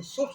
100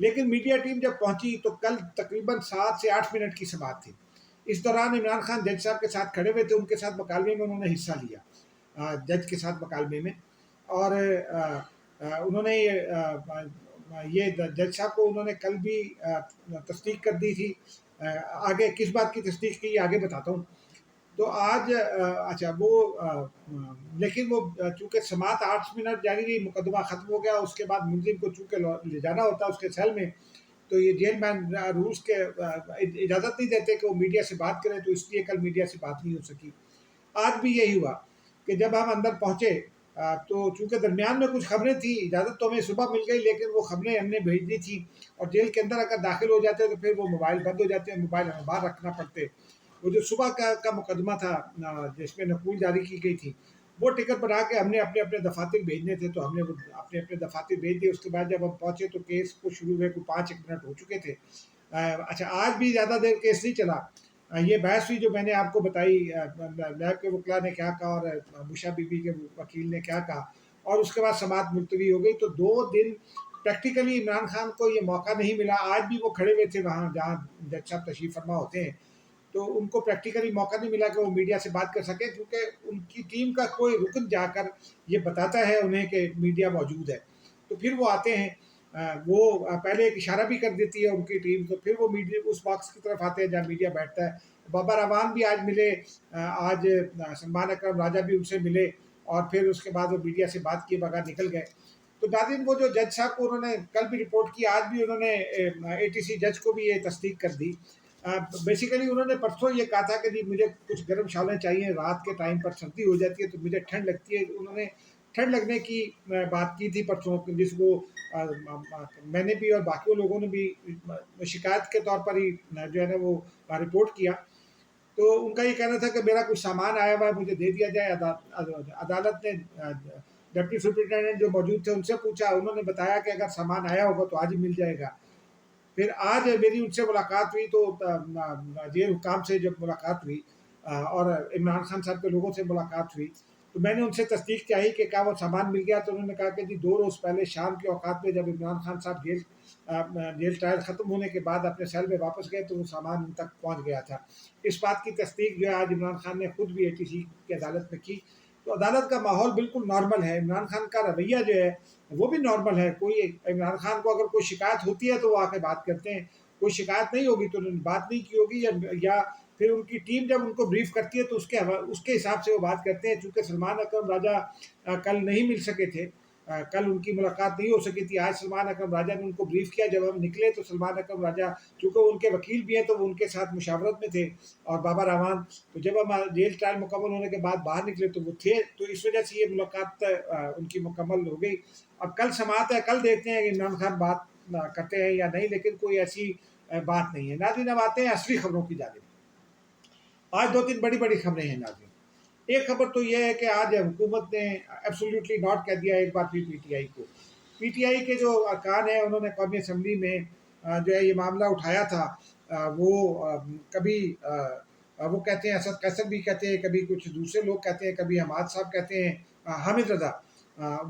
لیکن media team جب پہنچی تو کل تقریباً 7 سے 8 منٹ کی سماعت تھی. اس دوران عمران خان جج صاحب کے ساتھ کھڑے ہوئے تھے، ان کے ساتھ مکالمے میں انہوں نے حصہ لیا، جج کے ساتھ مکالمے میں. اور انہوں نے یہ جج صاحب کو انہوں نے کل بھی تصدیق کر دی تھی. آگے کس بات کی تصدیق کی آگے بتاتا ہوں. تو آج اچھا وہ لیکن وہ چونکہ سماعت 8 منٹ جاری رہی، مقدمہ ختم ہو گیا. اس کے بعد ملزم کو چونکہ لے جانا ہوتا ہے اس کے سیل میں، تو یہ جیل مین رولز کے اجازت نہیں دیتے کہ وہ میڈیا سے بات کرے، تو اس لیے کل میڈیا سے بات نہیں ہو سکی. آج بھی یہی ہوا کہ جب ہم اندر پہنچے تو چونکہ درمیان میں کچھ خبریں تھیں، اجازت تو ہمیں صبح مل گئی، لیکن وہ خبریں ہم نے بھیجنی تھی. اور جیل کے اندر اگر داخل ہو جاتے تو پھر وہ موبائل بند ہو جاتے ہیں، موبائل ہمیں باہر رکھنا پڑتے. وہ جو صبح کا مقدمہ تھا جس میں نقول جاری کی گئی تھی، وہ ٹکٹ بنا کے ہم نے اپنے اپنے دفاتر بھیجنے تھے، تو ہم نے اپنے اپنے دفاتر بھیج دیے. اس کے بعد جب ہم پہنچے تو کیس کو شروع ہوئے کو 5 منٹ ہو چکے تھے. اچھا آج بھی زیادہ دیر کیس نہیں چلا. یہ بحث ہوئی جو میں نے آپ کو بتائی، نیب کے وکلا نے کیا کہا اور بشا بی بی کے وکیل نے کیا کہا، اور اس کے بعد سماعت ملتوی ہو گئی. تو 2 دن پریکٹیکلی عمران خان کو یہ موقع نہیں ملا. آج بھی وہ کھڑے ہوئے تھے وہاں جہاں جج صاحب تشریف فرما ہوتے ہیں، تو ان کو پریکٹیکلی موقع نہیں ملا کہ وہ میڈیا سے بات کر سکے، کیونکہ ان کی ٹیم کا کوئی رکن جا کر یہ بتاتا ہے انہیں کہ میڈیا موجود ہے. تو پھر وہ آتے ہیں، وہ پہلے ایک اشارہ بھی کر دیتی ہے ان کی ٹیم، تو پھر وہ میڈیا اس باکس کی طرف آتے ہیں جہاں میڈیا بیٹھتا ہے. بابر اعوان بھی آج ملے، آج سلمان اکرم راجہ بھی ان سے ملے، اور پھر اس کے بعد وہ میڈیا سے بات کیے بغیر نکل گئے. تو ناظرین وہ جو جج صاحب کو انہوں نے کل بھی رپورٹ کی، آج بھی انہوں نے اے ٹی سی جج کو بھی یہ تصدیق کر دی. بیسیکلی انہوں نے پرسوں یہ کہا تھا کہ جی مجھے کچھ گرم شالیں چاہیے، رات کے ٹائم پر سردی ہو جاتی ہے تو مجھے ٹھنڈ لگتی ہے. انہوں نے ٹھنڈ لگنے کی بات کی تھی پرسوں، جس کو میں نے بھی اور باقی لوگوں نے بھی شکایت کے طور پر ہی جو ہے نا وہ رپورٹ کیا. تو ان کا یہ کہنا تھا کہ میرا کچھ سامان آیا ہوا ہے مجھے دے دیا جائے. عدالت نے ڈپٹی سپرنٹینڈنٹ جو موجود تھے ان سے پوچھا، انہوں نے بتایا کہ اگر سامان آیا ہوگا تو آج ہی مل جائے گا. پھر آج میری ان سے ملاقات ہوئی تو جیل حکام سے جب ملاقات ہوئی اور عمران خان صاحب کے لوگوں سے ملاقات ہوئی، تو میں نے ان سے تصدیق چاہی کہ کیا وہ سامان مل گیا. تو انہوں نے کہا کہ جی 2 روز پہلے شام کے اوقات میں جب عمران خان صاحب جیل ٹرائل ختم ہونے کے بعد اپنے سیل میں واپس گئے تو وہ سامان ان تک پہنچ گیا تھا. اس بات کی تصدیق جو ہے آج عمران خان نے خود بھی اے ٹی سی کی عدالت میں کی. تو عدالت کا ماحول بالکل نارمل ہے. عمران خان کا رویہ جو ہے وہ بھی نارمل ہے. کوئی عمران خان کو اگر کوئی شکایت ہوتی ہے تو وہ آ کے بات کرتے ہیں، کوئی شکایت نہیں ہوگی تو انہوں نے بات نہیں کی ہوگی، یا پھر ان کی ٹیم جب ان کو بریف کرتی ہے تو اس کے حساب سے وہ بات کرتے ہیں. چونکہ سلمان اکرم راجہ کل نہیں مل سکے تھے، کل ان کی ملاقات نہیں ہو سکی تھی. آج سلمان اکرم راجہ نے ان کو بریف کیا. جب ہم نکلے تو سلمان اکرم راجہ چونکہ ان کے وکیل بھی ہیں تو وہ ان کے ساتھ مشاورت میں تھے، اور بابر اعوان. تو جب ہم جیل ٹرائل مکمل ہونے کے بعد باہر نکلے تو وہ تھے، تو اس وجہ سے یہ ملاقات ان کی مکمل ہو گئی. اب کل سماعت ہے، کل دیکھتے ہیں کہ عمران خان بات کرتے ہیں یا نہیں، لیکن کوئی ایسی بات نہیں ہے. ناظرین اب آتے ہیں اصلی خبروں کی جانب. آج 2-3 بڑی بڑی خبریں ہیں ناظرین. ایک خبر تو یہ ہے کہ آج حکومت نے ایبسولوٹلی ناٹ کہہ دیا ایک بار پھر پی ٹی آئی کو. پی ٹی آئی کے جو ارکان ہیں انہوں نے قومی اسمبلی میں جو ہے یہ معاملہ اٹھایا تھا. وہ کبھی وہ کہتے ہیں اسد قیصر بھی کہتے ہیں، کبھی کچھ دوسرے لوگ کہتے ہیں، کبھی حماد صاحب کہتے ہیں، حامد رضا.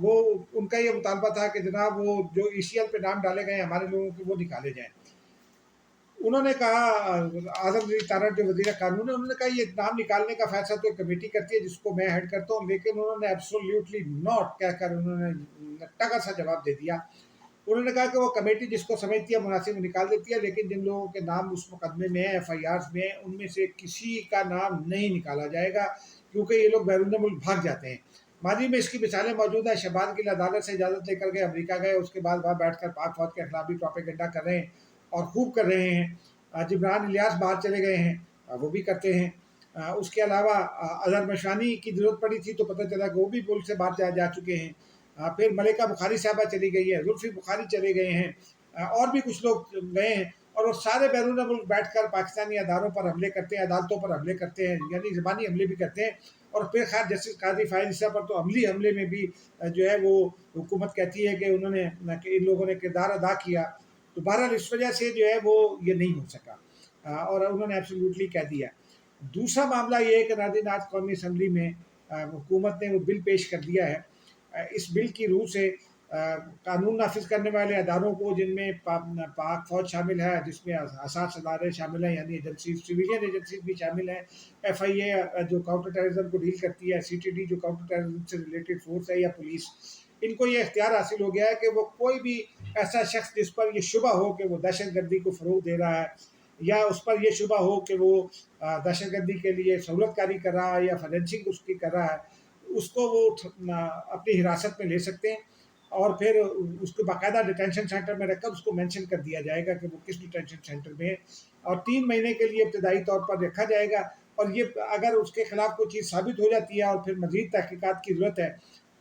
وہ ان کا یہ مطالبہ تھا کہ جناب وہ جو ای سی ایل پہ نام ڈالے گئے ہیں ہمارے لوگوں کے وہ نکالے جائیں. انہوں نے کہا اعظم علی تارڑ جو وزیر قانون ہے انہوں نے کہا یہ نام نکالنے کا فیصلہ تو ایک کمیٹی کرتی ہے جس کو میں ہیڈ کرتا ہوں، لیکن انہوں نے ایبسولوٹلی ناٹ کہہ کر انہوں نے ٹگا سا جواب دے دیا. انہوں نے کہا کہ وہ کمیٹی جس کو سمجھتی ہے مناسب نکال دیتی ہے، لیکن جن لوگوں کے نام اس مقدمے میں ہیں، ایف آئی آرز میں ہیں، ان میں سے کسی کا نام نہیں نکالا جائے گا کیونکہ یہ لوگ بیرون ملک بھاگ جاتے ہیں. ماضی میں اس کی مثالیں موجود ہیں. شہباز گل عدالت سے اجازت لے کر گئے، امریکہ گئے، اس کے بعد وہاں بیٹھ کر پاک فوج کے خلاف بھی پروپیگنڈا کر رہے ہیں اور خوب کر رہے ہیں. جبران الیاس باہر چلے گئے ہیں، وہ بھی کرتے ہیں. اس کے علاوہ اظہر مشرانی کی ضرورت پڑی تھی تو پتہ چلا کہ وہ بھی ملک سے باہر جا چکے ہیں. پھر ملکہ بخاری صاحبہ چلی گئی ہے، زلفی بخاری چلے گئے ہیں، اور بھی کچھ لوگ گئے ہیں، اور وہ سارے بیرون ملک بیٹھ کر پاکستانی اداروں پر حملے کرتے ہیں، عدالتوں پر حملے کرتے ہیں، یعنی زبانی حملے بھی کرتے ہیں. اور پھر خیر جسٹس قاضی فائز عیسیٰ پر تو عملی حملے میں بھی جو ہے وہ حکومت کہتی ہے کہ انہوں نے کہ ان لوگوں نے کردار ادا کیا. تو بہرحال اس وجہ سے جو ہے وہ یہ نہیں ہو سکا، اور انہوں نے ایبسولوٹلی کہہ دیا. دوسرا معاملہ یہ ہے کہ ناظرین آج قومی اسمبلی میں حکومت نے وہ بل پیش کر دیا ہے. اس بل کی روح سے قانون نافذ کرنے والے اداروں کو، جن میں پاک فوج شامل ہے، جس میں حساس ادارے شامل ہیں، یعنی ایجنسیز، سویلین ایجنسیز بھی شامل ہیں، ایف آئی اے جو کاؤنٹر ٹیررزم کو ڈیل کرتی ہے، سی ٹی ڈی جو کاؤنٹر ٹیررزم سے ریلیٹڈ فورس ہے، یا پولیس، ان کو یہ اختیار حاصل ہو گیا ہے کہ وہ کوئی بھی ایسا شخص جس پر یہ شبہ ہو کہ وہ دہشت گردی کو فروغ دے رہا ہے، یا اس پر یہ شبہ ہو کہ وہ دہشت گردی کے لیے سہولت کاری کر رہا ہے یا فائنینسنگ اس کی کر رہا ہے، اس کو وہ اپنی حراست میں لے سکتے ہیں، اور پھر اس کو باقاعدہ ڈیٹینشن سینٹر میں رکھ کر اس کو مینشن کر دیا جائے گا کہ وہ کس ڈیٹینشن سینٹر میں ہے، اور 3 مہینے کے لیے ابتدائی طور پر رکھا جائے گا، اور یہ اگر اس کے خلاف کوئی چیز ثابت ہو جاتی ہے اور پھر مزید تحقیقات کی ضرورت ہے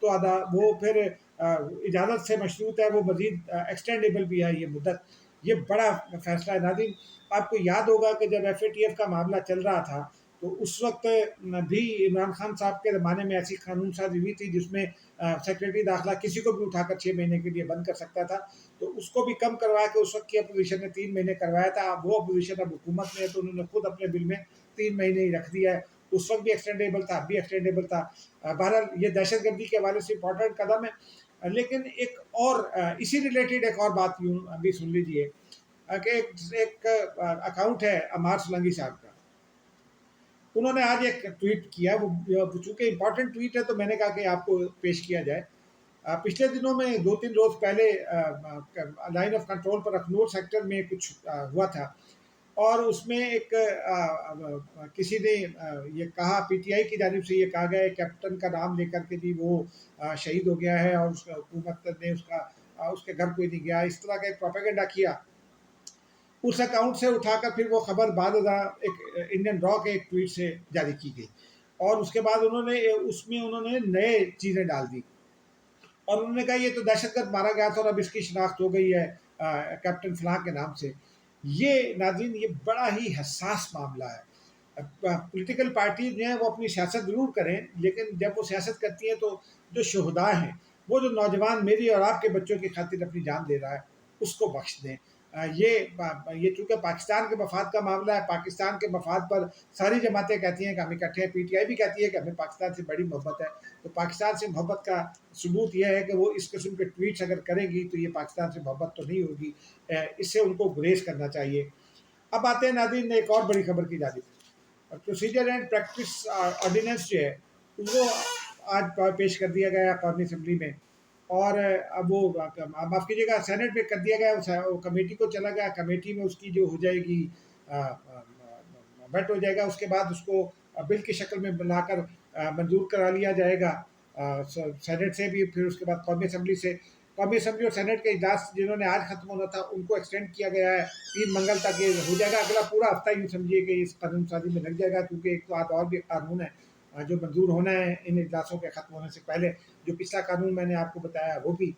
تو وہ پھر اجازت سے مشروط ہے، وہ مزید ایکسٹینڈیبل بھی ہے یہ مدت۔ یہ بڑا فیصلہ ہے ناظرین۔ آپ کو یاد ہوگا کہ جب ایف اے ٹی ایف کا معاملہ چل رہا تھا تو اس وقت بھی عمران خان صاحب کے زمانے میں ایسی قانون سازی ہوئی تھی جس میں سیکرٹری داخلہ کسی کو بھی اٹھا کر 6 مہینے کے لیے بند کر سکتا تھا، تو اس کو بھی کم کروایا کہ اس وقت کی اپوزیشن نے 3 مہینے کروایا تھا، وہ اپوزیشن اب حکومت میں ہے تو انہوں نے خود اپنے بل میں 3 مہینے ہی رکھ دیا ہے، اس وقت بھی ایکسٹینڈیبل تھا، اب بھی ایکسٹینڈیبل تھا۔ بہرحال یہ دہشت گردی کے حوالے سے امپورٹنٹ قدم ہے، لیکن ایک اور اسی ریلیٹڈ ایک اور بات یوں ابھی سن لیجئے کہ ایک اکاؤنٹ ہے عمار سلنگی صاحب کا، انہوں نے آج ایک ٹویٹ کیا، وہ چونکہ امپورٹنٹ ٹویٹ ہے تو میں نے کہا کہ آپ کو پیش کیا جائے۔ پچھلے دنوں میں 2-3 روز پہلے لائن آف کنٹرول پر اخنور سیکٹر میں کچھ ہوا تھا، اور اس میں ایک کسی نے یہ کہا، پی ٹی آئی کی جانب سے یہ کہا گیا ہے کیپٹن کا نام لے کر کے بھی وہ شہید ہو گیا ہے، اور حکومت نے اس کے گھر کوئی نہیں گیا، اس طرح کا ایک پروپیگنڈا کیا۔ اس اکاؤنٹ سے اٹھا کر پھر وہ خبر بعد ازاں ایک انڈین را کے ایک ٹویٹ سے جاری کی گئی، اور اس کے بعد انہوں نے نئے چیزیں ڈال دی، اور انہوں نے کہا یہ تو دہشت گرد مارا گیا تھا اور اب اس کی شناخت ہو گئی ہے کیپٹن فلاں کے نام سے۔ یہ ناظرین یہ بڑا ہی حساس معاملہ ہے۔ پولیٹیکل پارٹیز جو ہیں وہ اپنی سیاست ضرور کریں، لیکن جب وہ سیاست کرتی ہیں تو جو شہداء ہیں، وہ جو نوجوان میری اور آپ کے بچوں کی خاطر اپنی جان دے رہا ہے، اس کو بخش دیں۔ یہ چونکہ پاکستان کے مفاد کا معاملہ ہے، پاکستان کے مفاد پر ساری جماعتیں کہتی ہیں کہ ہم اکٹھے ہیں، پی ٹی آئی بھی کہتی ہے کہ ہمیں پاکستان سے بڑی محبت ہے، تو پاکستان سے محبت کا ثبوت یہ ہے کہ وہ اس قسم کے ٹویٹس اگر کرے گی تو یہ پاکستان سے محبت تو نہیں ہوگی، اس سے ان کو گریز کرنا چاہیے۔ اب آتے ہیں ناظرین ایک اور بڑی خبر کی جانب۔ پروسیجر اینڈ پریکٹس آرڈیننس جو ہے وہ آج پیش کر دیا گیا قومی اسمبلی میں، اور اب وہ معاف کیجیے گا سینٹ میں کر دیا گیا، وہ کمیٹی کو چلا گیا، کمیٹی میں اس کی جو ہو جائے گی بیٹ ہو جائے گا، اس کے بعد اس کو بل کی شکل میں لا کر منظور کرا لیا جائے گا سینٹ سے بھی، پھر اس کے بعد قومی اسمبلی سے۔ قومی اسمبلی اور سینٹ کے اجلاس جنہوں نے آج ختم ہونا تھا ان کو ایکسٹینڈ کیا گیا ہے 3 منگل تک، یہ ہو جائے گا، اگلا پورا ہفتہ یوں سمجھیے کہ اس قانون سازی میں لگ جائے گا، کیونکہ ایک تو آج اور بھی قانون ہے جو منظور ہونا ہے ان اجلاسوں کے ختم ہونے سے پہلے، جو پچھلا قانون میں نے آپ کو بتایا وہ بھی۔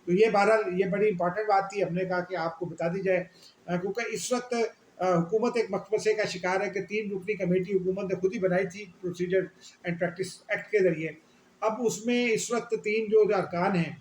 تو یہ بہرحال یہ بڑی امپورٹنٹ بات تھی، ہم نے کہا کہ آپ کو بتا دی جائے، کیونکہ اس وقت حکومت ایک مقبضے کا شکار ہے کہ 3 رکنی کمیٹی حکومت نے خود ہی بنائی تھی پروسیجر اینڈ پریکٹس ایکٹ کے ذریعے، اب اس میں اس وقت 3 جو ارکان ہیں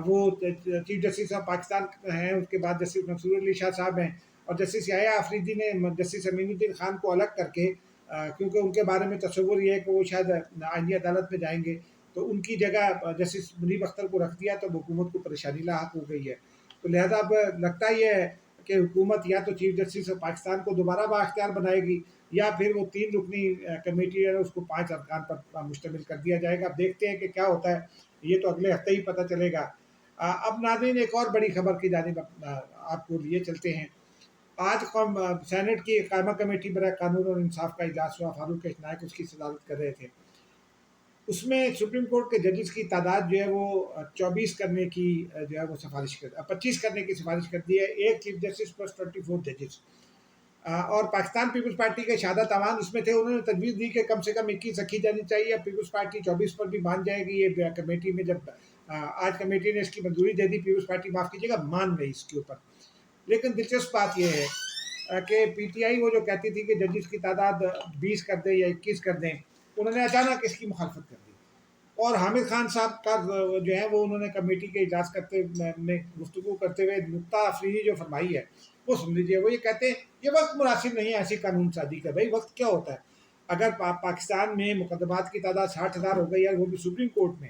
وہ چیف جسٹس آف پاکستان ہیں، اس کے بعد جسٹس منصور علی شاہ صاحب ہیں، اور جسٹس یحییٰ آفریدی نے جسٹس امین الدین خان کو الگ کر کے، کیونکہ ان کے بارے میں تصور یہ ہے کہ وہ شاید آئینی عدالت میں جائیں گے، تو ان کی جگہ جسٹس منیب اختر کو رکھ دیا، تو حکومت کو پریشانی لاحق ہو گئی ہے۔ تو لہذا اب لگتا یہ ہے کہ حکومت یا تو چیف جسٹس آف پاکستان کو دوبارہ بااختیار بنائے گی، یا پھر وہ 3 رکنی کمیٹی ہے اس کو 5 ارکان پر مشتمل کر دیا جائے گا۔ اب دیکھتے ہیں کہ کیا ہوتا ہے، یہ تو اگلے ہفتے ہی پتہ چلے گا۔ اب ناظرین ایک اور بڑی خبر کی جانب آپ کو لیے چلتے ہیں۔ آج سینٹ کی قائمہ کمیٹی برائے قانون اور انصاف کا اجلاس ہوا، فاروق نائک اس کی صدارت کر رہے تھے۔ اس میں سپریم کورٹ کے ججز کی تعداد جو ہے وہ 24 کرنے کی جو ہے وہ سفارش 25 کرنے کی سفارش کر دی ہے، ایک چیف جسٹس پلس 24 ججز، اور پاکستان پیپلز پارٹی کے شہادت عوام اس میں تھے، انہوں نے تجویز دی کہ کم سے کم 21 رکھی جانی چاہیے، پیپلز پارٹی 24 پر بھی مان جائے گی، یہ کمیٹی میں جب آج کمیٹی نے اس کی منظوری دے دی، پیپلز پارٹی معاف کیجیے گا مان گئی اس کے اوپر۔ لیکن دلچسپ بات یہ ہے کہ پی ٹی آئی وہ جو کہتی تھی کہ ججز کی تعداد 20 کر دیں یا 21 کر دیں، انہوں نے اچانک اس کی مخالفت کر دی، اور حامد خان صاحب کا جو ہے وہ انہوں نے کمیٹی کے اجلاس کرتے میں گفتگو کرتے ہوئے نکتہ افریدی جو فرمائی ہے وہ سن لیجیے۔ وہ یہ کہتے ہیں یہ وقت مناسب نہیں ہے ایسی قانون سازی کا۔ بھائی وقت کیا ہوتا ہے؟ اگر پاکستان میں مقدمات کی تعداد 60,000 ہو گئی ہے، وہ بھی سپریم کورٹ میں،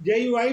JUI